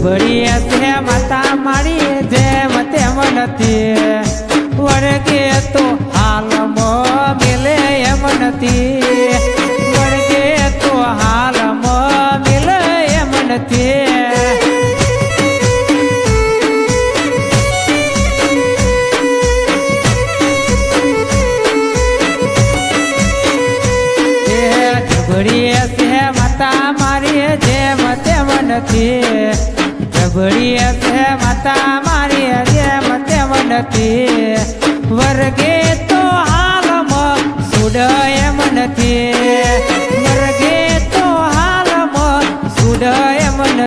જબડીએ છે માતા મારી જેમ તેમ નથી વળગે તો હાલમાં મિલે એમ નથી વળગે તો હાલમાં મિલે એમ નથી જબડીએ છે માતા મારી જેમ તેમ નથી જબડીએ છે માતા મારી જેમ તેમ નથી